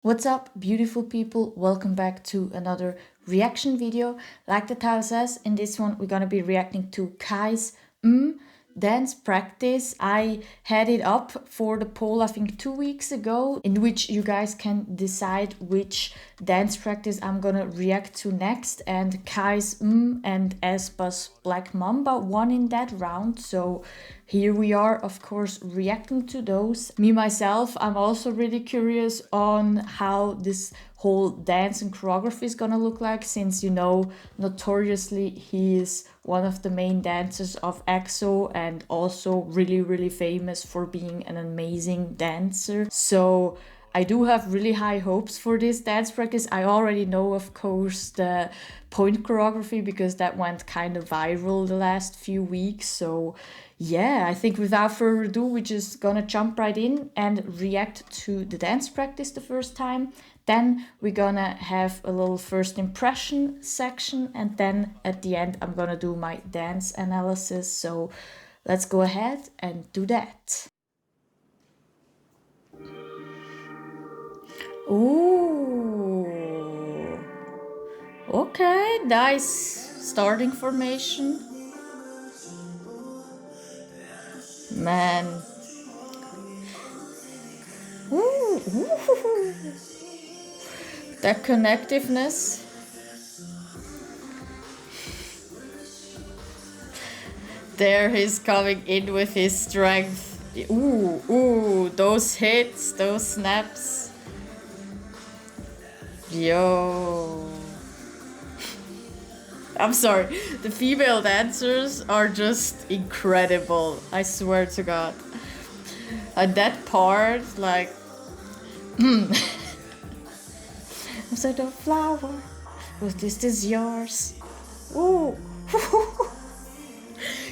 What's up, beautiful people? Welcome back to another reaction video. Like the title says, in this one we're gonna be reacting to Kai's dance practice. I had it up for the poll I think 2 weeks ago, in which you guys can decide which dance practice I'm gonna react to next, and Kai's and Espa's Black Mamba won in that round, so here we are, of course, reacting to those. Me myself, I'm also really curious on how this whole dance and choreography is gonna look like, since you know, notoriously he is one of the main dancers of EXO and also really famous for being an amazing dancer. So I do have really high hopes for this dance practice. I already know, of course, the point choreography because that went kind of viral the last few weeks. So yeah, I think without further ado, we're just gonna jump right in and react to the dance practice the first time. Then we're gonna have a little first impression section, and then at the end I'm gonna do my dance analysis. So let's go ahead and do that. Ooh. Okay, nice starting formation. Man. Ooh. That connectiveness. There he's coming in with his strength. Ooh, those hits, those snaps. Yo. I'm sorry, the female dancers are just incredible, I swear to God. And that part, like, I'm such a flower, was this yours? Ooh.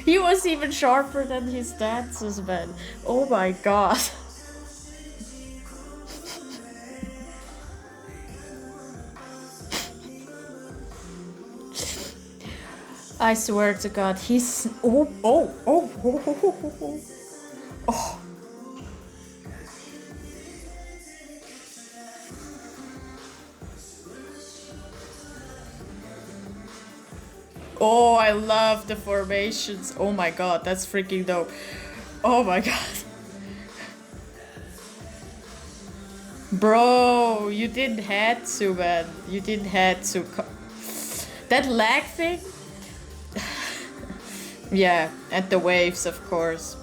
He was even sharper than his dancers, man. Oh my God. I swear to God, he's oh. Oh, I love the formations. Oh my God, that's freaking dope. Oh my God. Bro, you didn't had to, man. You didn't had to. That leg thing? Yeah, and the waves, of course.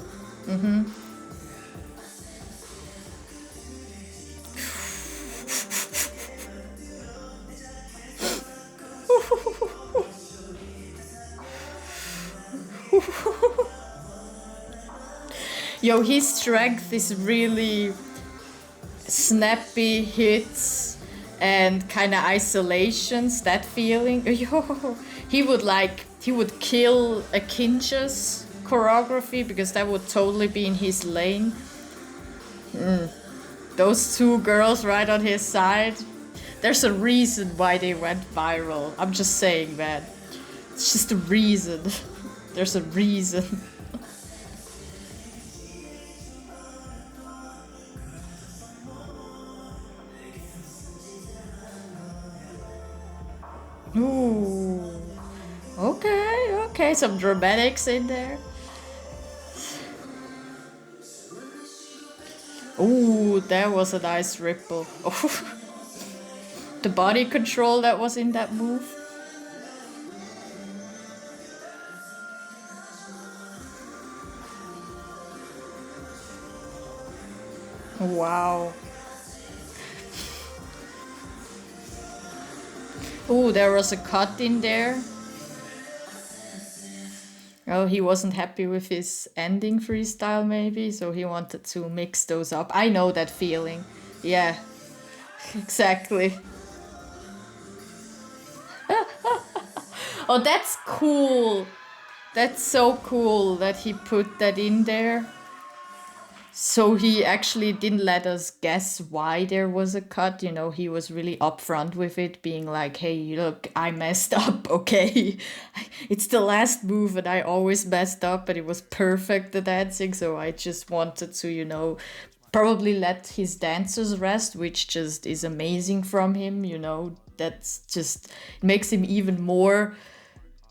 Yo, his strength is really snappy hits and kind of isolations, that feeling. Yo, he would kill a Kinja's choreography because that would totally be in his lane. Those two girls right on his side, there's a reason why they went viral. I'm just saying, man. It's just a reason. There's a reason. Ooh. Okay, some dramatics in there. Ooh, that was a nice ripple. Oh. The body control that was in that move. Wow. Ooh, there was a cut in there. Oh, he wasn't happy with his ending freestyle maybe, so he wanted to mix those up. I know that feeling. Yeah, exactly. Oh, that's cool. That's so cool that he put that in there. So he actually didn't let us guess why there was a cut. You know, he was really upfront with it, being like, hey, look, I messed up, okay? It's the last move and I always messed up, but it was perfect, the dancing. So I just wanted to, you know, probably let his dancers rest, which just is amazing from him, you know. That's just makes him even more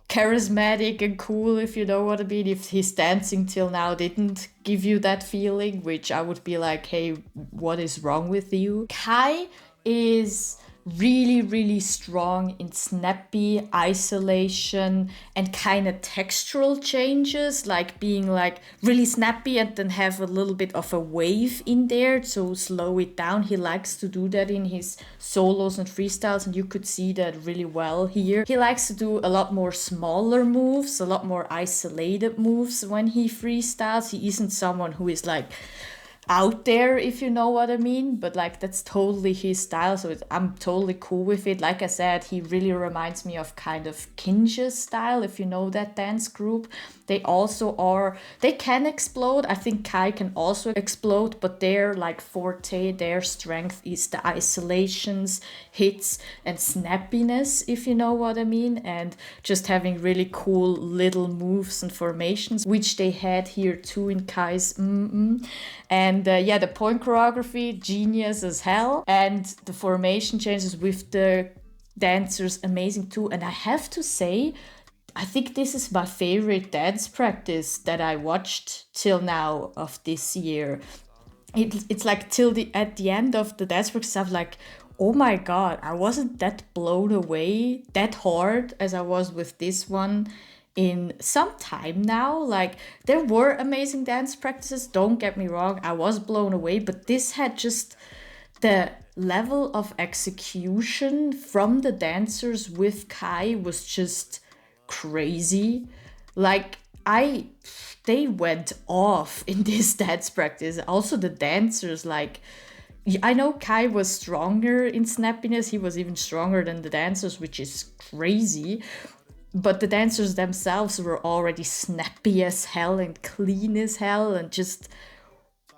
charismatic and cool, if you know what I mean. If his dancing till now didn't give you that feeling, which I would be like, hey, what is wrong with you? Kai is really, really strong in snappy isolation and kind of textural changes, like being like really snappy and then have a little bit of a wave in there to slow it down. He likes to do that in his solos and freestyles, and you could see that really well here. He likes to do a lot more smaller moves, a lot more isolated moves when he freestyles. He isn't someone who is like out there, if you know what I mean, but like that's totally his style, so I'm totally cool with it. Like I said, he really reminds me of kind of Kinja's style, if you know that dance group. They can explode. I think Kai can also explode, but their like forte, their strength is the isolations, hits, and snappiness, if you know what I mean, and just having really cool little moves and formations, which they had here too in Kai's Mmmh. And yeah, the point choreography, genius as hell. And the formation changes with the dancers, amazing too. And I have to say, I think this is my favorite dance practice that I watched till now of this year. It's like at the end of the dance practice, I'm like, oh my god, I wasn't that blown away that hard as I was with this one in some time now. Like, there were amazing dance practices, don't get me wrong, I was blown away, but this had just the level of execution from the dancers with Kai was just crazy. Like, they went off in this dance practice. Also the dancers, like, I know Kai was stronger in snappiness, he was even stronger than the dancers, which is crazy. But the dancers themselves were already snappy as hell and clean as hell, and just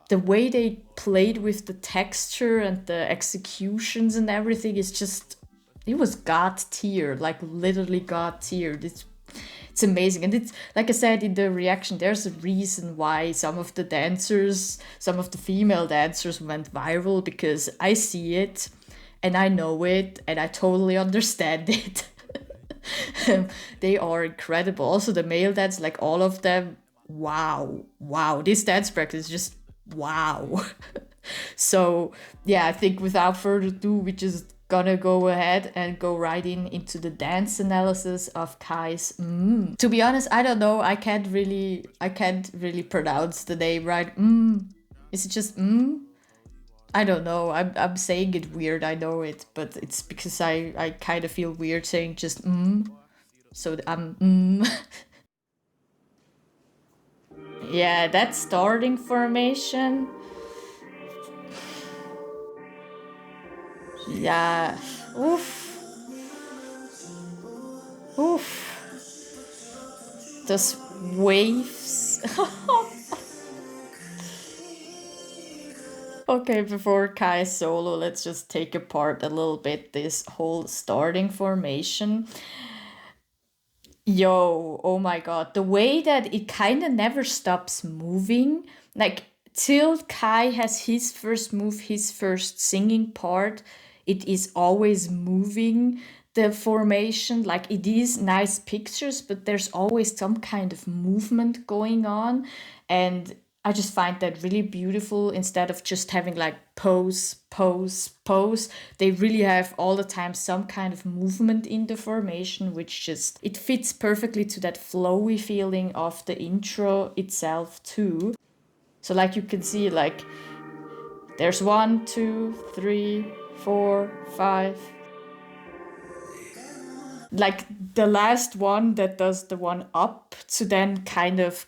the way they played with the texture and the executions and everything is just, it was god tier, like literally god tier. It's amazing. And it's like I said in the reaction, there's a reason why some of the dancers, some of the female dancers went viral, because I see it and I know it and I totally understand it. They are incredible. Also the male dance, like all of them, wow, this dance practice is just wow. So yeah, I think without further ado, we just gonna go ahead and go right into the dance analysis of Kai's Mmmh. To be honest, I don't know, I can't really pronounce the name right. Is it just I don't know. I'm saying it weird, I know it, but it's because I kind of feel weird saying just So I'm yeah, that starting formation. Yeah. Oof. Those waves. Okay, before Kai's solo, let's just take apart a little bit this whole starting formation. Yo, oh my god, the way that it kind of never stops moving, like till Kai has his first move, his first singing part, it is always moving the formation. Like, it is nice pictures, but there's always some kind of movement going on. And I just find that really beautiful. Instead of just having like pose, pose, pose, they really have all the time some kind of movement in the formation, which just, it fits perfectly to that flowy feeling of the intro itself too. So like you can see, like there's 1, 2, 3, 4, 5. Like the last one that does the one up to then kind of,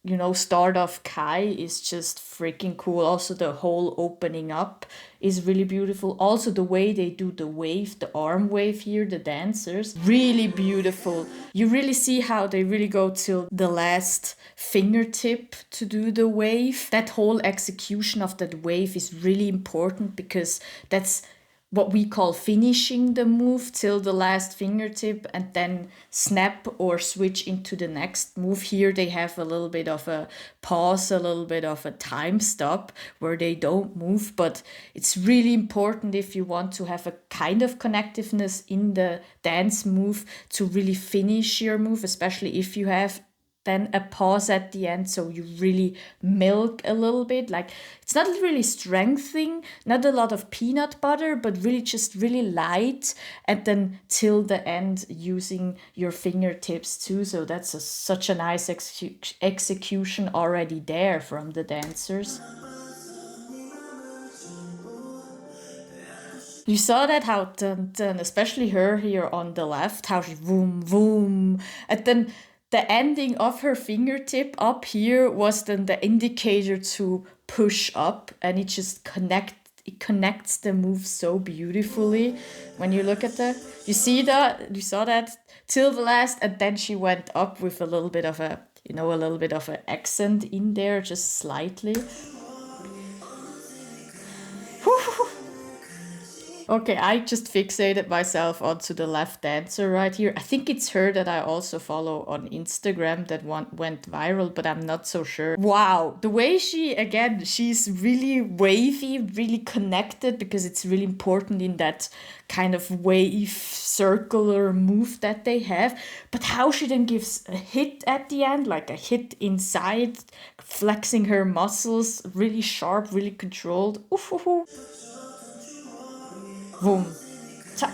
you know, start off Kai is just freaking cool. Also the whole opening up is really beautiful. Also the way they do the wave, the arm wave here, the dancers, really beautiful. You really see how they really go till the last fingertip to do the wave. That whole execution of that wave is really important, because that's what we call finishing the move till the last fingertip and then snap or switch into the next move. Here they have a little bit of a pause, a little bit of a time stop where they don't move, but it's really important if you want to have a kind of connectiveness in the dance move to really finish your move, especially if you have then a pause at the end, so you really milk a little bit. Like, it's not really strengthening, not a lot of peanut butter, but really just really light, and then till the end using your fingertips too. So that's such a nice execution already there from the dancers. You saw that how dun, dun, especially her here on the left, how she boom boom, and then the ending of her fingertip up here was then the indicator to push up, and it connects the move so beautifully. When you look at you saw that till the last, and then she went up with a little bit of a a little bit of an accent in there, just slightly. Okay, I just fixated myself onto the left dancer right here. I think it's her that I also follow on Instagram that one went viral, but I'm not so sure. Wow, the way she's really wavy, really connected, because it's really important in that kind of wave circular move that they have. But how she then gives a hit at the end, like a hit inside, flexing her muscles, really sharp, really controlled. Oof, oof, oof. Boom. Tack.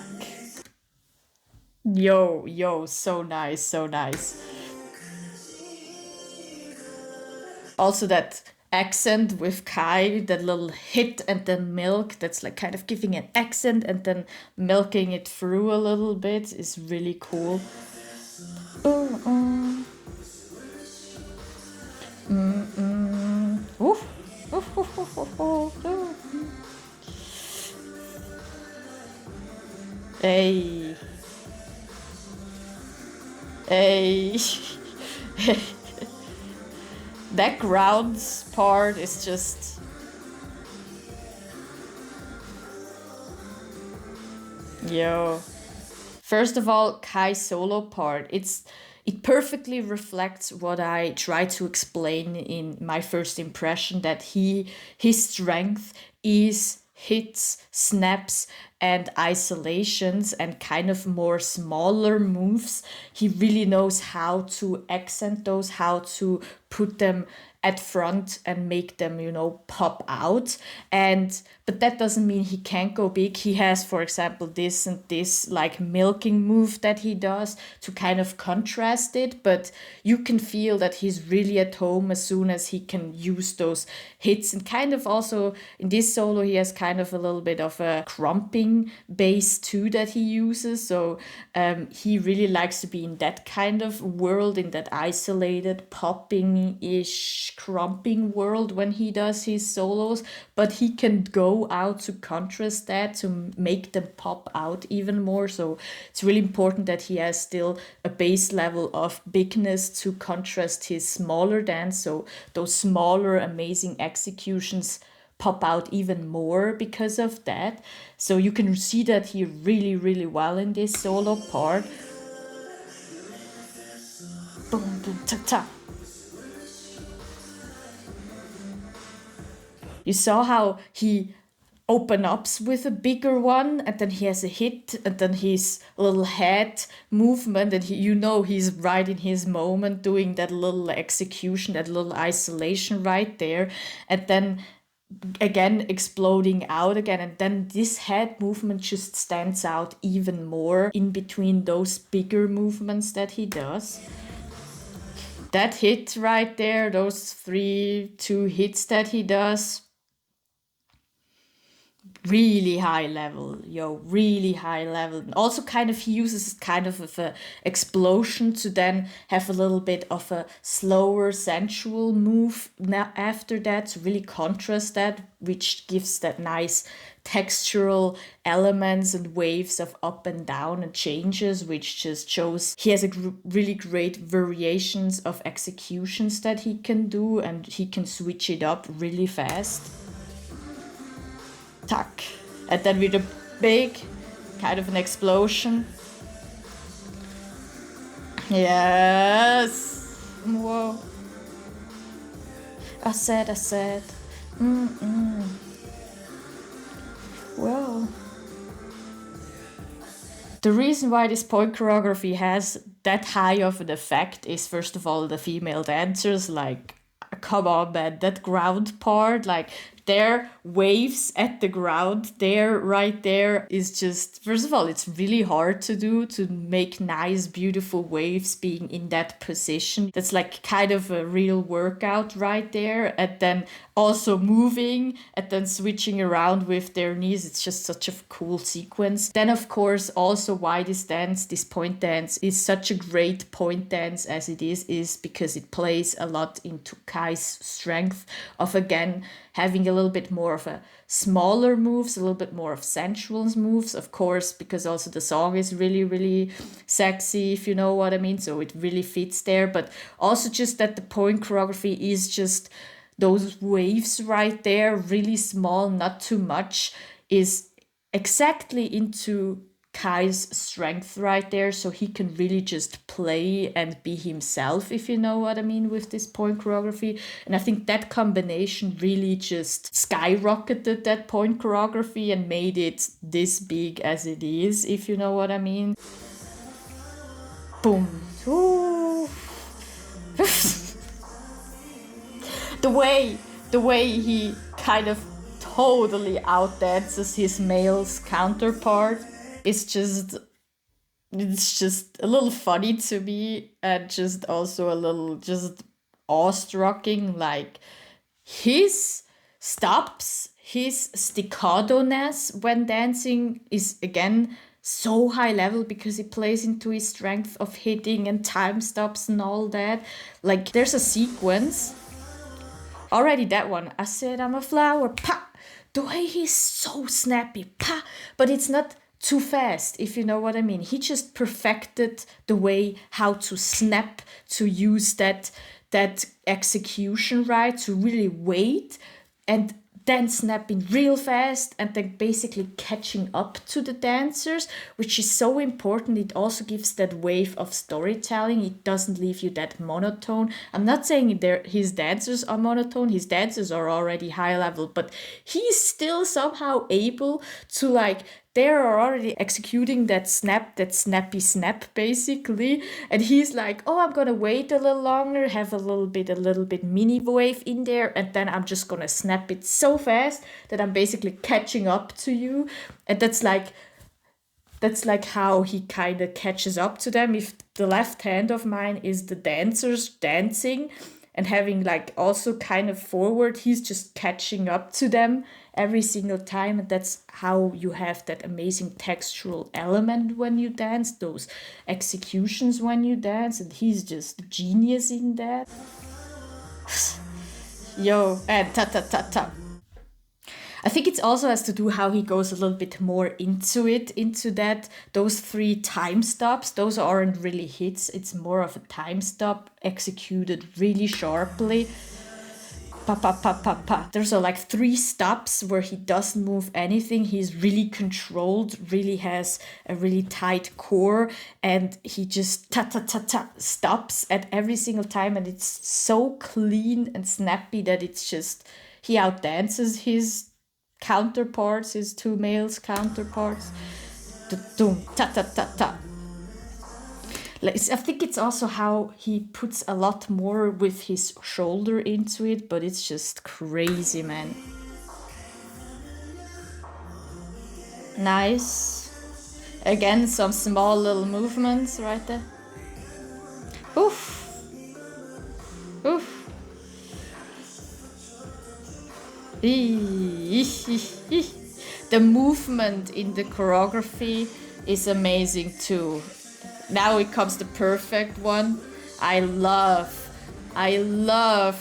Yo, yo, so nice, so nice. Also that accent with Kai, that little hit and then milk, that's like kind of giving an accent and then milking it through a little bit is really cool. Oof. Oof, oof, oof, oof, oof, oof. Hey. Hey. That grounds part is just... Yo. First of all, Kai's solo part, it perfectly reflects what I try to explain in my first impression, that his strength is hits, snaps, and isolations, and kind of more smaller moves. He really knows how to accent those, how to put them at front and make them, pop out. But that doesn't mean he can't go big. He has, for example, this and this like milking move that he does to kind of contrast it, but you can feel that he's really at home as soon as he can use those hits. And kind of also in this solo, he has kind of a little bit of a crumping bass too that he uses. So he really likes to be in that kind of world, in that isolated popping-ish crumping world when he does his solos, but he can go out to contrast that, to make them pop out even more. So it's really important that he has still a base level of bigness to contrast his smaller dance, so those smaller amazing executions pop out even more because of that. So you can see that here really, really well in this solo part. Boom, boom, ta, ta. You saw how he open ups with a bigger one, and then he has a hit, and then his little head movement, and he's right in his moment doing that little execution, that little isolation right there, and then again exploding out again, and then this head movement just stands out even more in between those bigger movements that he does. That hit right there, those two hits that he does, really high level, really high level. And also kind of he uses kind of a explosion to then have a little bit of a slower sensual move after that, to really contrast that, which gives that nice textural elements and waves of up and down and changes, which just shows he has a really great variations of executions that he can do, and he can switch it up really fast. Tack. And then with the big, kind of an explosion. Yes. Whoa. I said. Whoa. The reason why this point choreography has that high of an effect is, first of all, the female dancers. Like, come on, man, that ground part, like, their waves at the ground there, right there, is just, first of all, it's really hard to do, to make nice, beautiful waves being in that position. That's like kind of a real workout right there. And then also moving and then switching around with their knees. It's just such a cool sequence. Then, of course, also why this dance, this point dance, is such a great point dance as it is because it plays a lot into Kai's strength of, again, having a little bit more of a smaller moves, a little bit more of sensual moves, of course, because also the song is really, really sexy, if you know what I mean. So it really fits there. But also just that the point choreography is just those waves right there, really small, not too much, is exactly into Kai's strength right there, so he can really just play and be himself, if you know what I mean, with this point choreography. And I think that combination really just skyrocketed that point choreography and made it this big as it is, if you know what I mean. Boom. Ooh. the way he kind of totally outdances his male's counterpart is just, it's just a little funny to me, and just also a little just awestrucking. Like, his stops, his staccato-ness when dancing is again so high level because it plays into his strength of hitting and time stops and all that. Like, there's a sequence already, that one, I said I'm a flower, pa. The way he's so snappy, pa, but it's not too fast, if you know what I mean. He just perfected the way how to snap, to use that execution, right, to really wait and then snapping real fast and then basically catching up to the dancers, which is so important. It also gives that wave of storytelling. It doesn't leave you that monotone. I'm not saying his dancers are monotone. His dancers are already high level, but he's still somehow able to, like, they're already executing that snappy snap, basically. And he's like, oh, I'm gonna wait a little longer, have a little bit mini wave in there, and then I'm just gonna snap it so fast that I'm basically catching up to you. And that's like how he kind of catches up to them. If the left hand of mine is the dancers dancing and having, like, also kind of forward, he's just catching up to them every single time. And that's how you have that amazing textural element when you dance, those executions when you dance, and he's just genius in that. Yo, and ta ta ta ta. I think it also has to do how he goes a little bit more into it, into that, those 3 time stops. Those aren't really hits, it's more of a time stop executed really sharply. Pa pa pa pa pa. There's like 3 stops where he doesn't move anything. He's really controlled, really has a really tight core, and he just ta ta ta ta stops at every single time, and it's so clean and snappy that it's just, he outdances his counterparts, his 2 males counterparts. Dum ta ta ta ta. I think it's also how he puts a lot more with his shoulder into it, but it's just crazy, man. Nice. Again, some small little movements right there. Oof. Oof. The movement in the choreography is amazing too. Now it comes the perfect one. I love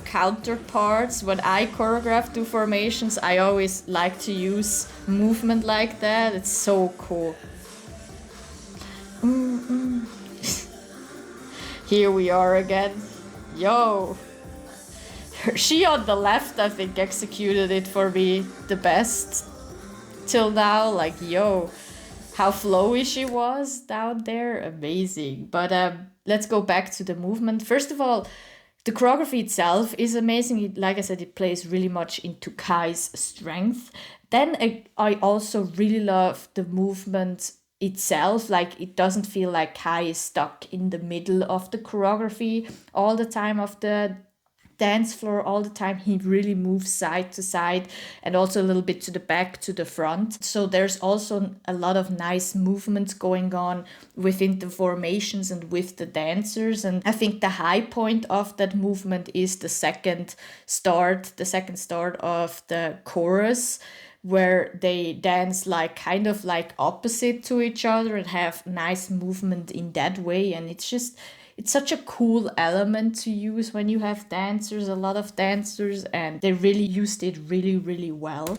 counterparts. When I choreograph 2 formations, I always like to use movement like that. It's so cool. Here we are again. Yo. She on the left, I think, executed it for me the best. till now. Like, yo, how flowy she was down there, amazing. But let's go back to the movement. First of all, the choreography itself is amazing. Like I said, it plays really much into Kai's strength. Then I also really love the movement itself. Like, it doesn't feel like Kai is stuck in the middle of the choreography all the time, of the dance floor all the time. He really moves side to side and also a little bit to the back, to the front. So there's also a lot of nice movements going on within the formations and with the dancers. And I think the high point of that movement is the second start of the chorus, where they dance like kind of like opposite to each other and have nice movement in that way. And it's such a cool element to use when you have dancers, a lot of dancers, and they really used it really, really well.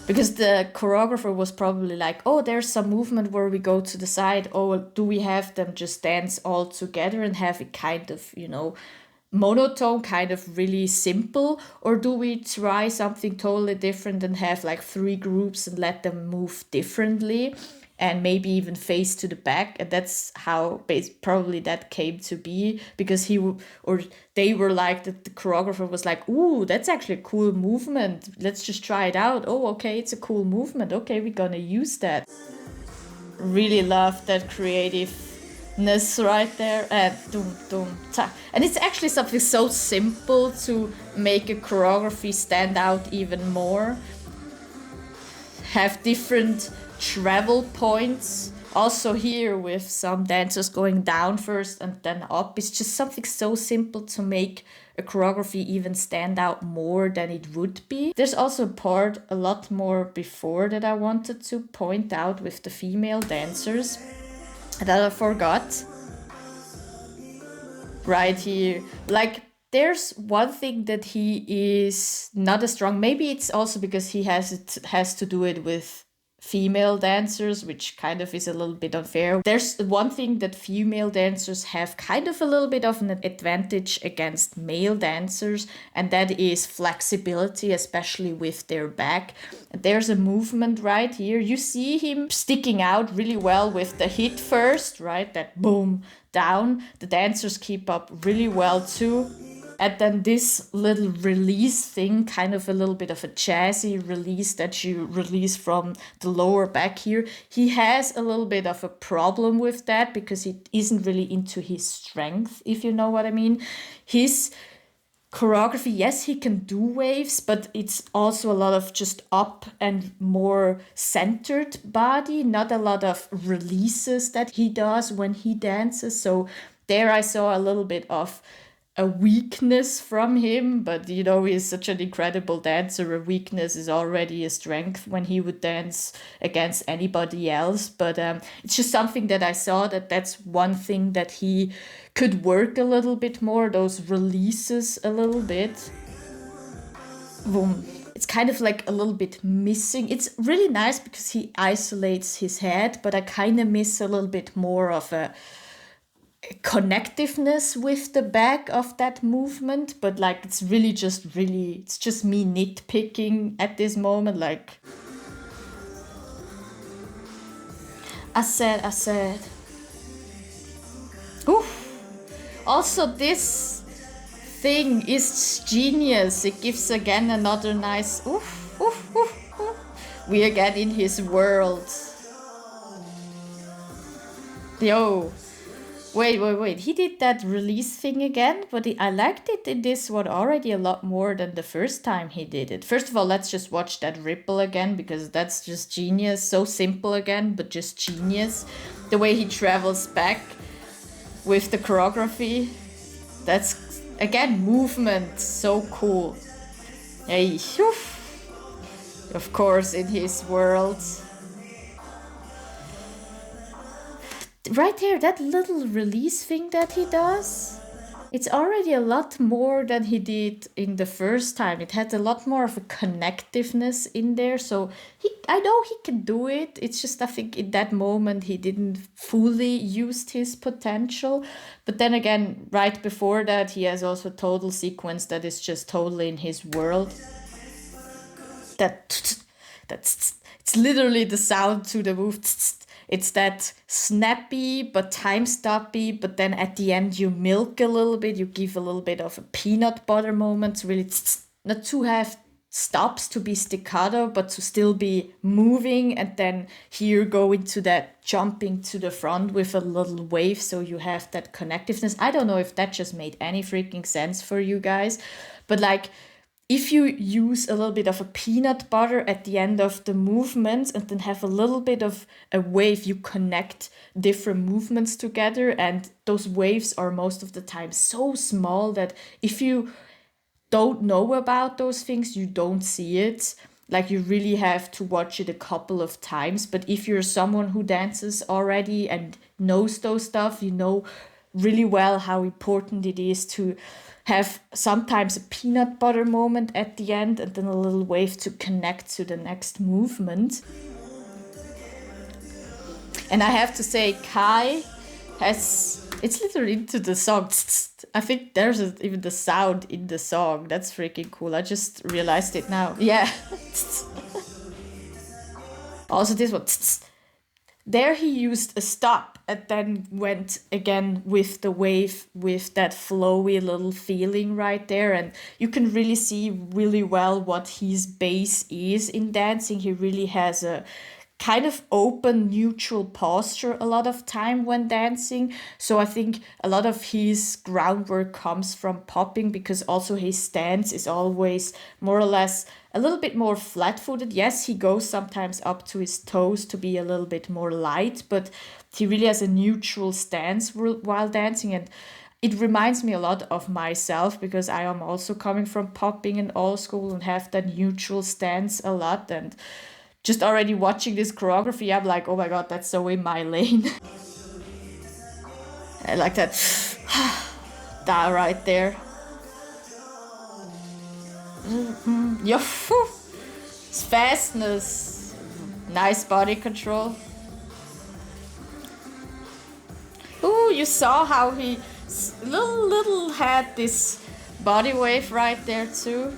Because the choreographer was probably like, oh, there's some movement where we go to the side. Oh, do we have them just dance all together and have it kind of, monotone, kind of really simple? Or do we try something totally different and have like 3 groups and let them move differently? And maybe even face to the back. And that's how probably that came to be, because they were like, the choreographer was like, ooh, that's actually a cool movement. Let's just try it out. Oh, okay, it's a cool movement. Okay, we're gonna use that. Really love that creativeness right there. And dum dum ta. And it's actually something so simple to make a choreography stand out even more. Have different travel points. Also here with some dancers going down first and then up. It's just something so simple to make a choreography even stand out more than it would be. There's also a part a lot more before that I wanted to point out with the female dancers that I forgot. Right here. Like, there's one thing that he is not as strong. Maybe it's also because he has to do it with female dancers, which kind of is a little bit unfair. There's one thing that female dancers have kind of a little bit of an advantage against male dancers, and that is flexibility, especially with their back. There's a movement right here. You see him sticking out really well with the hit first, right? That boom down. The dancers keep up really well too. And then this little release thing, kind of a little bit of a jazzy release that you release from the lower back here. He has a little bit of a problem with that because he isn't really into his strength, if you know what I mean. His choreography, yes, he can do waves, but it's also a lot of just up and more centered body, not a lot of releases that he does when he dances. So there I saw a little bit of a weakness from him, but he's such an incredible dancer. A weakness is already a strength when he would dance against anybody else. But it's just something that I saw, that's one thing that he could work a little bit more, those releases a little bit. Boom. It's kind of like a little bit missing. It's really nice because he isolates his head, but I kind of miss a little bit more of a connectiveness with the back of that movement. But like, it's just me nitpicking at this moment. Like I said oof. Also, this thing is genius. It gives again another nice oof, oof, oof, oof. We again in his world. Yo. Wait. He did that release thing again, but I liked it in this one already a lot more than the first time he did it. First of all, let's just watch that ripple again, because that's just genius. So simple again, but just genius. The way he travels back with the choreography. That's, again, movement. So cool. Hey, of course, in his world. Right there, that little release thing that he does, it's already a lot more than he did in the first time. It had a lot more of a connectiveness in there. So I know he can do it. It's just, I think in that moment he didn't fully use his potential. But then again, right before that, he has also a total sequence that is just totally in his world. that it's literally the sound to the move. It's that snappy but time stoppy, but then at the end you milk a little bit, you give a little bit of a peanut butter moment, really not to have stops to be staccato, but to still be moving, and then here go into that jumping to the front with a little wave, so you have that connectiveness. I don't know if that just made any freaking sense for you guys, but like if you use a little bit of a peanut butter at the end of the movements and then have a little bit of a wave, you connect different movements together, and those waves are most of the time so small that if you don't know about those things, you don't see it. Like you really have to watch it a couple of times. But if you're someone who dances already and knows those stuff, you know really well how important it is to have sometimes a peanut butter moment at the end and then a little wave to connect to the next movement. And I have to say, Kai has, it's literally into the song. I think there's even the sound in the song. That's freaking cool. I just realized it now. Yeah. Also this one. There he used a stop and then went again with the wave, with that flowy little feeling right there. And you can really see really well what his base is in dancing. He really has a kind of open, neutral posture a lot of time when dancing. So I think a lot of his groundwork comes from popping, because also his stance is always more or less a little bit more flat-footed. Yes, he goes sometimes up to his toes to be a little bit more light, but he really has a neutral stance while dancing. And it reminds me a lot of myself, because I am also coming from popping and old school and have that neutral stance a lot. And just already watching this choreography, I'm like, oh my god, that's so in my lane. I like that. That right there. Yeah, it's fastness. Nice body control. Ooh, you saw how he little had this body wave right there too.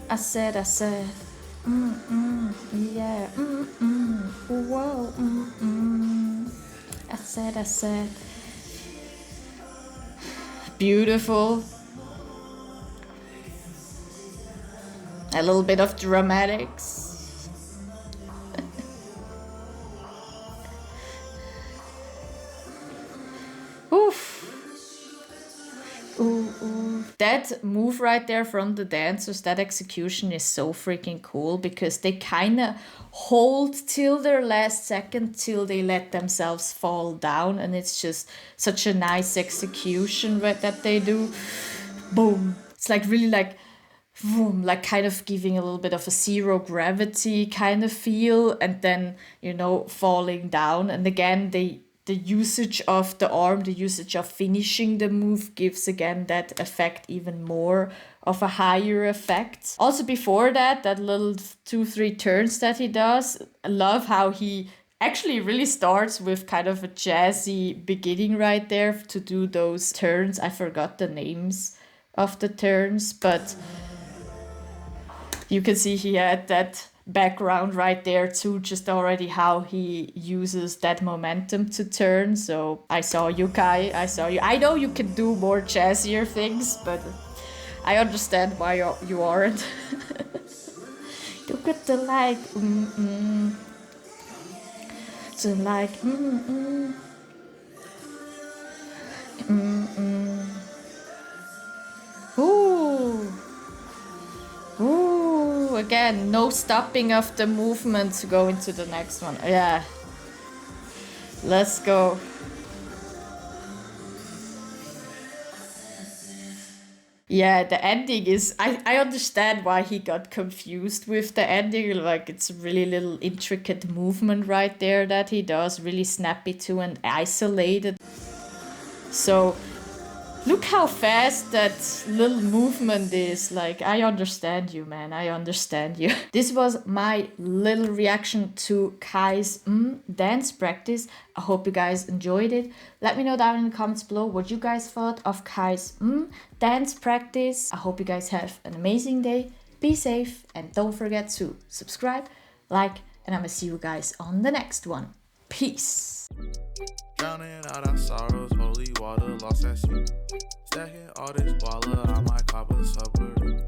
I said, yeah, whoa, I said, beautiful. A little bit of dramatics. Oof. Ooh. That move right there from the dancers, that execution is so freaking cool, because they kind of hold till their last second till they let themselves fall down, and it's just such a nice execution that they do. Boom. It's like really like boom, like kind of giving a little bit of a zero gravity kind of feel, and then falling down. And again, the usage of the arm, the usage of finishing the move gives again that effect, even more of a higher effect. Also before that little 2-3 turns that he does, I love how he actually really starts with kind of a jazzy beginning right there to do those turns. I forgot the names of the turns, but you can see he had that background right there too, just already how he uses that momentum to turn. So I saw you, Kai. I saw you. I know you can do more jazzier things, but I understand why you aren't. Look at the light. So like Ooh. Ooh, again, no stopping of the movement to go into the next one. Yeah. Let's go. Yeah, the ending is... I understand why he got confused with the ending. Like, it's a really little intricate movement right there that he does. Really snappy too and isolated. So... Look how fast that little movement is. Like, I understand you, man. I understand you. This was my little reaction to Kai's dance practice. I hope you guys enjoyed it. Let me know down in the comments below what you guys thought of Kai's dance practice. I hope you guys have an amazing day. Be safe and don't forget to subscribe, like, and I'm gonna see you guys on the next one. Peace. Drowning out our sorrows, holy water lost at sea. Stacking all this baller, I might cop a submarine.